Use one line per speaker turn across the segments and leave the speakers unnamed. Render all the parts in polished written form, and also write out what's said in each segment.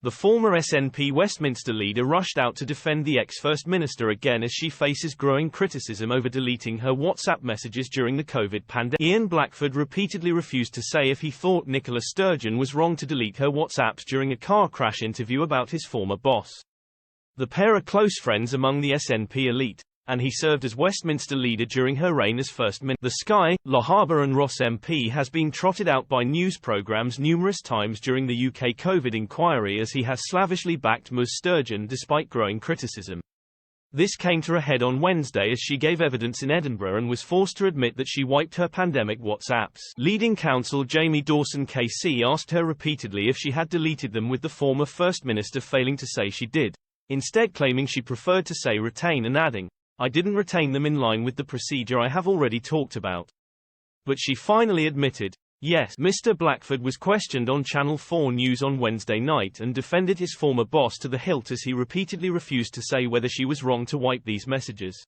The former SNP Westminster leader rushed out to defend the ex-First Minister again as she faces growing criticism over deleting her WhatsApp messages during the COVID pandemic. Ian Blackford repeatedly refused to say if he thought Nicola Sturgeon was wrong to delete her WhatsApps during a car crash interview about his former boss. The pair are close friends among the SNP elite, and he served as Westminster leader during her reign as First Minister. The Sky, Le Harbour and Ross MP has been trotted out by news programmes numerous times during the UK COVID inquiry as he has slavishly backed Ms Sturgeon despite growing criticism. This came to a head on Wednesday as she gave evidence in Edinburgh and was forced to admit that she wiped her pandemic WhatsApps. Leading counsel Jamie Dawson KC asked her repeatedly if she had deleted them, with the former First Minister failing to say she did, instead claiming she preferred to say retain and adding, "I didn't retain them in line with the procedure I have already talked about." But she finally admitted, yes. Mr Blackford was questioned on Channel 4 News on Wednesday night and defended his former boss to the hilt as he repeatedly refused to say whether she was wrong to wipe these messages.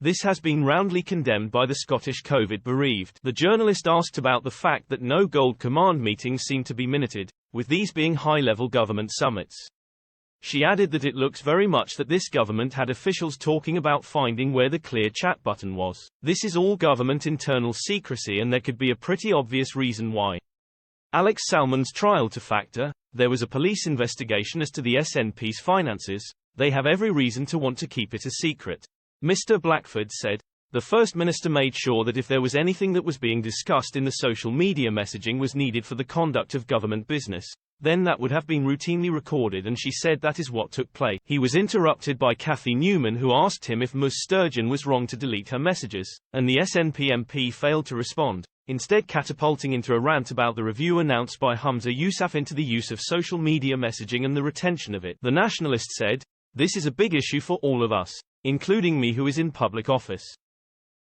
This has been roundly condemned by the Scottish COVID bereaved. The journalist asked about the fact that no Gold Command meetings seem to be minuted, with these being high-level government summits. She added that it looks very much that this government had officials talking about finding where the clear chat button was. This is all government internal secrecy and there could be a pretty obvious reason why. Alex Salmond's trial to factor, there was a police investigation as to the SNP's finances, they have every reason to want to keep it a secret. Mr Blackford said, the First Minister made sure that if there was anything that was being discussed in the social media messaging was needed for the conduct of government business, then that would have been routinely recorded, and she said that is what took place. He was interrupted by Cathy Newman, who asked him if Ms Sturgeon was wrong to delete her messages, and the SNP MP failed to respond, instead catapulting into a rant about the review announced by Humza Yousaf into the use of social media messaging and the retention of it. The nationalist said, "This is a big issue for all of us, including me who is in public office."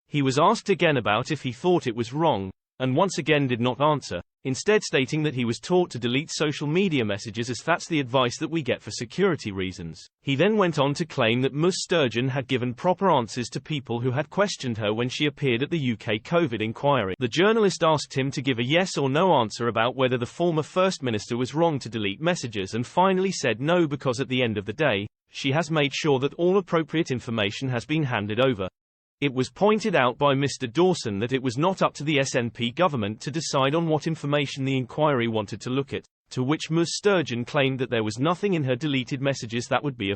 He was asked again about if he thought it was wrong, and once again did not answer, instead stating that he was taught to delete social media messages as that's the advice that we get for security reasons. He then went on to claim that Ms Sturgeon had given proper answers to people who had questioned her when she appeared at the UK COVID inquiry. The journalist asked him to give a yes or no answer about whether the former First Minister was wrong to delete messages, and finally said no, because at the end of the day, she has made sure that all appropriate information has been handed over. It was pointed out by Mr Dawson that it was not up to the SNP government to decide on what information the inquiry wanted to look at, to which Ms Sturgeon claimed that there was nothing in her deleted messages that would be